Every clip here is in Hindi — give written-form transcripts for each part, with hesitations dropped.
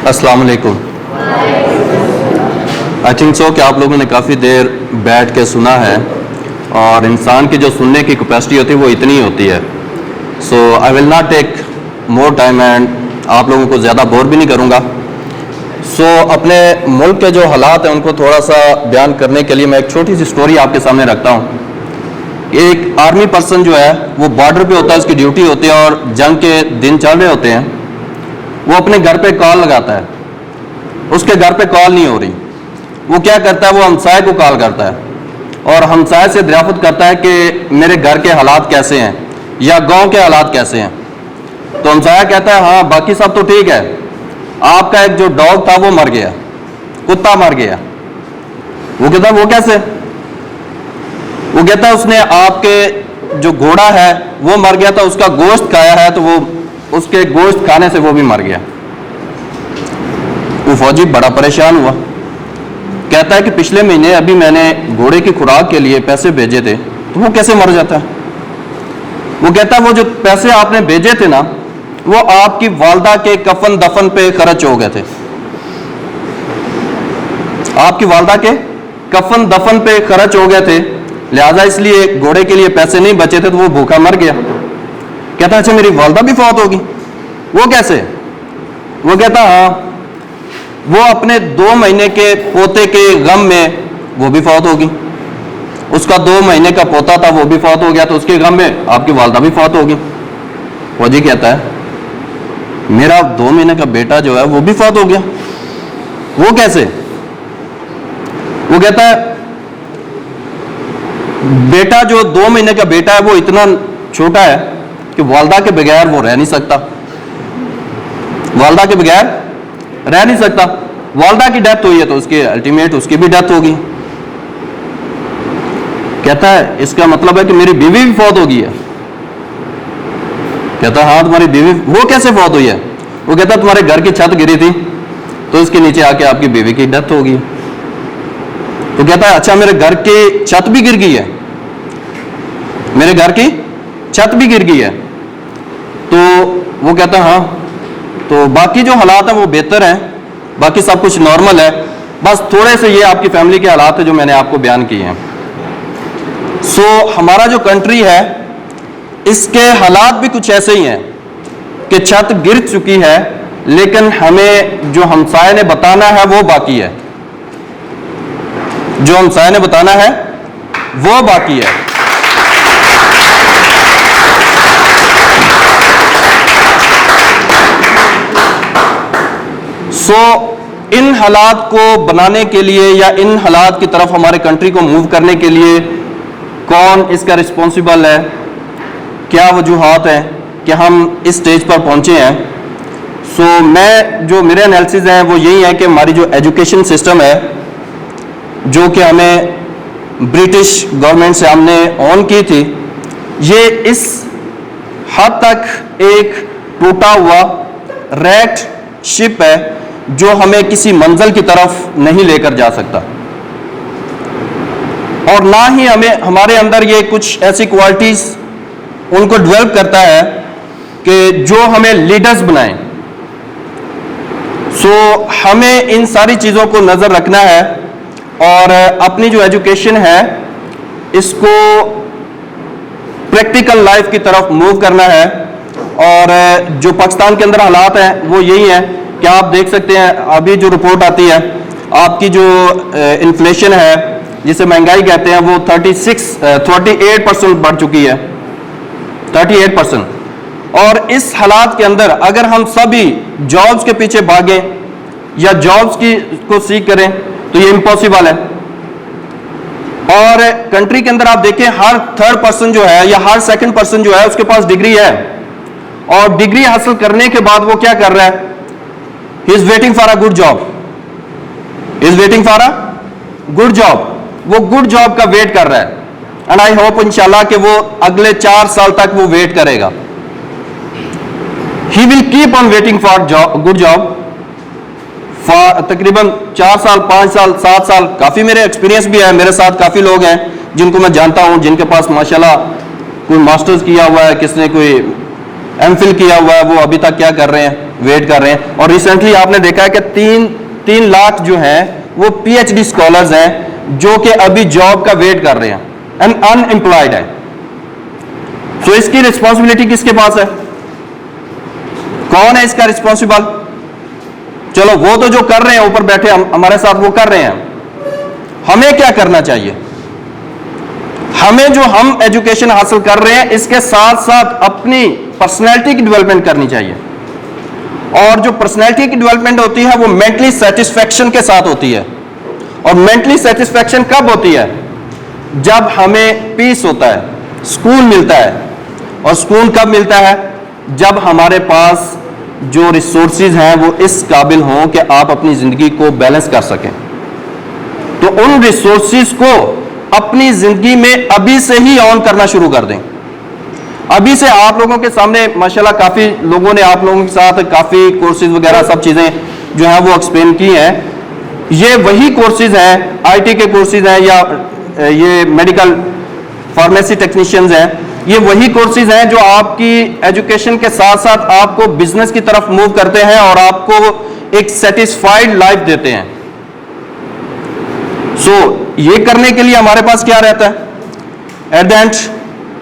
अस्सलाम वालेकुम। आई थिंक सो कि आप लोगों ने काफ़ी देर बैठ के सुना है और इंसान की जो सुनने की कैपेसिटी होती है वो इतनी होती है। So I will not take more time and आप लोगों को ज़्यादा बोर भी नहीं करूँगा। सो अपने मुल्क के जो हालात हैं उनको थोड़ा सा बयान करने के लिए मैं एक छोटी सी स्टोरी आपके सामने रखता हूँ। एक आर्मी पर्सन जो है वो बॉर्डर पे होता है, उसकी ड्यूटी होती है और जंग के दिन चल रहे होते हैं। वो अपने घर पे कॉल लगाता है, उसके घर पे कॉल नहीं हो रही। वो क्या करता है, वो हमसाये को कॉल करता है और हमसाये से दरियाफ्त करता है कि मेरे घर के हालात कैसे हैं या गांव के हालात कैसे हैं। तो हमसाया कहता है हाँ बाकी सब तो ठीक है, आपका एक जो डॉग था वो मर गया, कुत्ता मर गया। वो कहता है वो कैसे? वो कहता है उसने आपके जो घोड़ा है वो मर गया था, उसका गोश्त खाया है तो वो उसके गोश्त खाने से वो भी मर गया। वो फौजी बड़ा परेशान हुआ, कहता है कि पिछले महीने अभी मैंने घोड़े की खुराक के लिए पैसे भेजे थे तो वो कैसे मर जाता है? वो कहता है वो जो पैसे आपने भेजे थे ना वो आपकी वालदा के कफन दफन पे खर्च हो गए थे। आपकी वालदा के कफन दफन पे खर्च हो गए थे, लिहाजा इसलिए घोड़े के लिए पैसे नहीं बचे थे तो वो भूखा मर गया। कहता अच्छा मेरी वालदा भी फौत होगी, वो कैसे? वो कहता हाँ वो अपने 2 महीने के पोते के गम में वो भी फौत होगी। उसका 2 महीने का पोता था वो भी फौत हो गया तो उसके गम में आपकी वालदा भी फौत होगी। फौजी कहता है मेरा 2 महीने का बेटा जो है वो भी फौत हो गया, वो कैसे? वो कहता है बेटा जो 2 महीने का बेटा है वो इतना छोटा है कि वालदा के बगैर वो रह नहीं सकता, वालदा के बगैर रह नहीं सकता। वालदा की डेथ हुई है तो उसके अल्टीमेट उसकी भी डेथ होगी। कहता है इसका मतलब है कि मेरी बीवी भी फौत हो गई है। कहता है हाँ तुम्हारी बीवी, वो कैसे फौत हुई है? वो कहता है तुम्हारे घर की छत गिरी थी तो इसके नीचे आके आपकी बीवी की डेथ हो गई। तो कहता है अच्छा मेरे घर की छत भी गिर गई है, मेरे घर की छत भी गिर गई है। तो वो कहता है हाँ तो बाकी जो हालात हैं वो बेहतर हैं, बाकी सब कुछ नॉर्मल है, बस थोड़े से ये आपकी फैमिली के हालात है जो मैंने आपको बयान किए हैं। सो हमारा जो कंट्री है इसके हालात भी कुछ ऐसे ही हैं कि छत गिर चुकी है लेकिन हमें जो हमसाये ने बताना है वो बाकी है, जो हमसाये ने बताना है वो बाकी है। सो इन हालात को बनाने के लिए या इन हालात की तरफ हमारे कंट्री को मूव करने के लिए कौन इसका रिस्पॉन्सिबल है, क्या वजूहात हैं कि हम इस स्टेज पर पहुंचे हैं। सो मैं जो मेरे एनालिसिस हैं वो यही है कि हमारी जो एजुकेशन सिस्टम है जो कि हमें ब्रिटिश गवर्नमेंट से हमने ऑन की थी, ये इस हद तक एक टूटा हुआ रैट शिप है जो हमें किसी मंजिल की तरफ नहीं लेकर जा सकता और ना ही हमें हमारे अंदर ये कुछ ऐसी क्वालिटीज उनको डेवलप करता है कि जो हमें लीडर्स बनाएं। सो हमें इन सारी चीज़ों को नज़र रखना है और अपनी जो एजुकेशन है इसको प्रैक्टिकल लाइफ की तरफ मूव करना है। और जो पाकिस्तान के अंदर हालात हैं वो यही है कि आप देख सकते हैं अभी जो रिपोर्ट आती है आपकी जो इन्फ्लेशन है जिसे महंगाई कहते हैं वो 38% बढ़ चुकी है, 38%। और इस हालात के अंदर अगर हम सभी जॉब्स के पीछे भागें या जॉब्स को सीख करें तो ये इम्पॉसिबल है। और कंट्री के अंदर आप देखें हर 3rd पर्सन जो है या हर 2nd पर्सन जो है उसके पास डिग्री है और डिग्री हासिल करने के बाद वो क्या कर रहा है, he is waiting for a good job, is waiting for a good job, वो गुड जॉब का वेट कर रहा है। एंड आई होप इंशाल्लाह कि वो अगले 4 साल तक वो वेट करेगा। He will keep on waiting for good job for तकरीबन 4 साल 5 साल 7 साल। काफी मेरे एक्सपीरियंस भी है, मेरे साथ काफी लोग हैं जिनको मैं जानता हूं जिनके पास माशाल्लाह कोई मास्टर्स किया हुआ है, किसने कोई एमफिल किया हुआ है, वो अभी तक क्या कर रहे हैं वेट कर रहे हैं। और रिसेंटली आपने देखा है कि 3 लाख जो हैं वो PhD स्कॉलर्स हैं जो कि अभी जॉब का वेट कर रहे हैं एंड अनएम्प्लॉयड है। तो इसकी रिस्पॉन्सिबिलिटी किसके पास है? कौन है इसका रिस्पॉन्सिबल? चलो वो तो जो कर रहे हैं ऊपर बैठे हमारे साथ वो कर रहे हैं, हमें क्या करना चाहिए? हमें जो हम एजुकेशन हासिल कर रहे हैं इसके साथ साथ अपनी पर्सनैलिटी की डेवलपमेंट करनी चाहिए। और जो पर्सनैलिटी की डेवलपमेंट होती है वो मेंटली सेटिस्फैक्शन के साथ होती है। और मेंटली सेटिस्फैक्शन कब होती है? जब हमें पीस होता है, सुकून मिलता है। और सुकून कब मिलता है? जब हमारे पास जो रिसोर्सेज हैं वो इस काबिल हों कि आप अपनी जिंदगी को बैलेंस कर सकें। तो उन रिसोर्सेज को अपनी जिंदगी में अभी से ही ऑन करना शुरू कर दें। अभी से आप लोगों के सामने माशाल्लाह काफी लोगों ने आप लोगों के साथ काफी कोर्सेज वगैरह सब चीजें जो है वो एक्सप्लेन की हैं। ये वही कोर्सेज हैं, IT के कोर्सेज हैं या ये मेडिकल फार्मेसी टेक्नीशियंस हैं, ये वही कोर्सेज हैं जो आपकी एजुकेशन के साथ साथ आपको बिजनेस की तरफ मूव करते हैं और आपको एक सेटिस्फाइड लाइफ देते हैं। ये करने के लिए हमारे पास क्या रहता है? At the end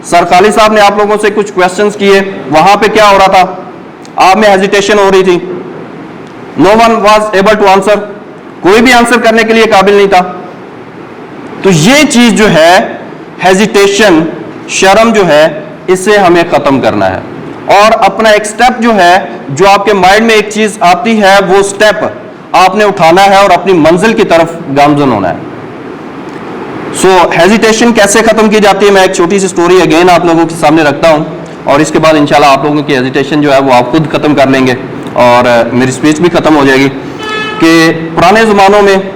sir Khalid साहब ने आप लोगों से कुछ क्वेश्चंस किए, वहां पे क्या हो रहा था? आप में हेजिटेशन हो रही थी, no one was able to answer, कोई भी आंसर करने के लिए काबिल नहीं था। तो ये चीज जो है हेजिटेशन, शर्म जो है, इसे हमें खत्म करना है। और अपना एक स्टेप जो है, जो आपके माइंड में एक चीज आती है वो स्टेप आपने उठाना है और अपनी मंजिल की तरफ गामजन होना है। हेजिटेशन कैसे खत्म की जाती है? मैं एक छोटी सी स्टोरी अगेन आप लोगों के सामने रखता हूं और इसके बाद इंशाल्लाह आप लोगों की हेजिटेशन जो है वो आप खुद खत्म कर लेंगे और मेरी स्पीच भी खत्म हो जाएगी। कि पुराने ज़मानों में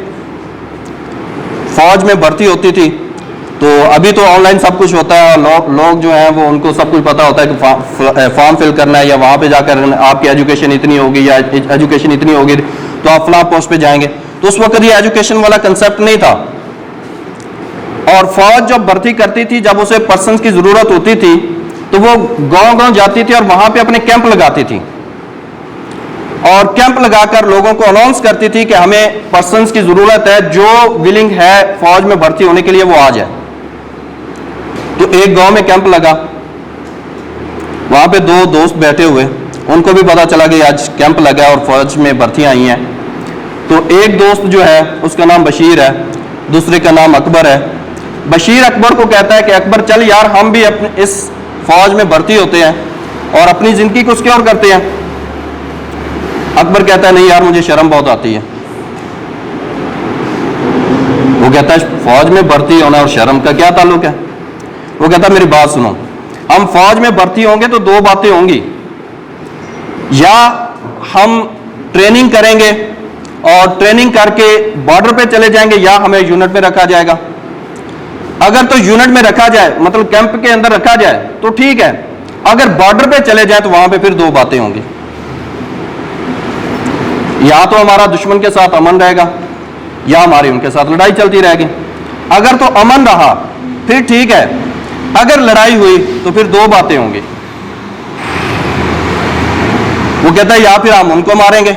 फौज में भर्ती होती थी, तो अभी तो ऑनलाइन सब कुछ होता है, लोग जो हैं वो उनको सब कुछ पता होता है कि फॉर्म फिल करना है या वहाँ पे जाकर आपकी एजुकेशन इतनी होगी या एजुकेशन इतनी होगी तो आप फला पोस्ट पे जाएंगे। तो उस वक्त ये एजुकेशन वाला कंसेप्ट नहीं था। और फौज जब भर्ती करती थी, जब उसे पर्सन की ज़रूरत होती थी तो वो गांव-गांव जाती थी और वहाँ पे अपने कैंप लगाती थी और कैंप लगाकर लोगों को अनाउंस करती थी कि हमें पर्सन्स की ज़रूरत है, जो विलिंग है फौज में भर्ती होने के लिए वो आ जाए। तो एक गांव में कैंप लगा, वहां पे 2 दोस्त बैठे हुए, उनको भी पता चला कि आज कैंप लगा है और फौज में भर्तियां आई हैं। तो एक दोस्त जो है उसका नाम बशीर है, दूसरे का नाम अकबर है। बशीर अकबर को कहता है कि अकबर चल यार हम भी अपने इस फौज में भर्ती होते हैं और अपनी जिंदगी को सिक्योर करते हैं। अकबर कहता है नहीं यार मुझे शर्म बहुत आती है। वो कहता है फौज में भर्ती होना और शर्म का क्या ताल्लुक है? वो कहता है मेरी बात सुनो, हम फौज में भर्ती होंगे तो 2 बातें होंगी, या हम ट्रेनिंग करेंगे और ट्रेनिंग करके बॉर्डर पे चले जाएंगे या हमें यूनिट में रखा जाएगा। अगर तो यूनिट में रखा जाए मतलब कैंप के अंदर रखा जाए तो ठीक है, अगर बॉर्डर पे चले जाए तो वहां पे फिर 2 बातें होंगी, या तो हमारा दुश्मन के साथ अमन रहेगा या हमारी उनके साथ लड़ाई चलती रहेगी। अगर तो अमन रहा फिर ठीक है, अगर लड़ाई हुई तो फिर 2 बातें होंगी। वो कहता है या फिर हम उनको मारेंगे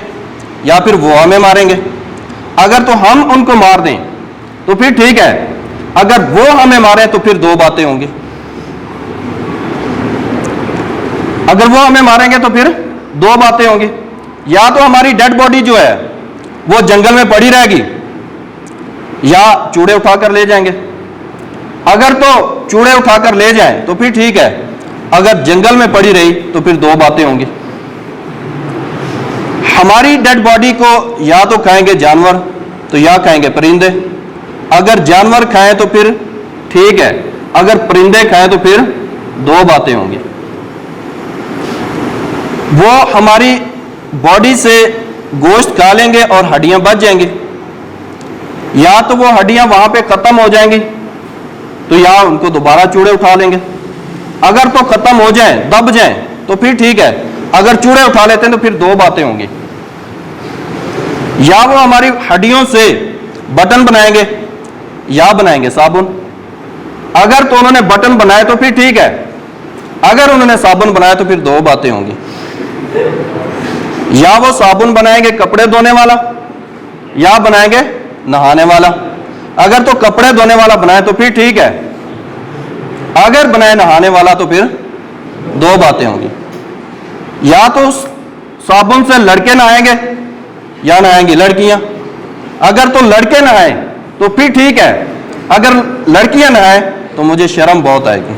या फिर वो हमें मारेंगे। अगर तो हम उनको मार दें तो फिर ठीक है, अगर वो हमें मारे तो फिर 2 बातें होंगी। अगर वो हमें मारेंगे तो फिर 2 बातें होंगी, या तो हमारी डेड बॉडी जो है वो जंगल में पड़ी रहेगी या चूड़े उठाकर ले जाएंगे। अगर तो चूड़े उठाकर ले जाएं तो फिर ठीक है, अगर जंगल में पड़ी रही तो फिर 2 बातें होंगी। हमारी डेड बॉडी को या तो खाएंगे जानवर तो या खाएंगे परिंदे। अगर जानवर खाएं तो फिर ठीक है, अगर परिंदे खाएं तो फिर 2 बातें होंगी। वो हमारी बॉडी से गोश्त खा लेंगे और हड्डियां बच जाएंगी, या तो वो हड्डियां वहां पे खत्म हो जाएंगी तो या उनको दोबारा चूड़े उठा लेंगे। अगर तो खत्म हो जाएं, दब जाएं तो फिर ठीक है, अगर चूड़े उठा लेते हैं तो फिर 2 बातें होंगी। या वो हमारी हड्डियों से बटन बनाएंगे या बनाएंगे साबुन। अगर तो उन्होंने बटन बनाए तो फिर ठीक है, अगर उन्होंने साबुन बनाया तो फिर 2 बातें होंगी। या वो साबुन बनाएंगे कपड़े धोने वाला या बनाएंगे नहाने वाला। अगर तो कपड़े धोने वाला बनाए तो फिर ठीक है, अगर बनाए नहाने वाला तो फिर दो बातें होंगी, या तो साबुन से लड़के नहाएंगे या नहाएंगी लड़कियां। अगर तो लड़के नहाए तो फिर ठीक है, अगर लड़कियां नहाए तो मुझे शर्म बहुत आएगी।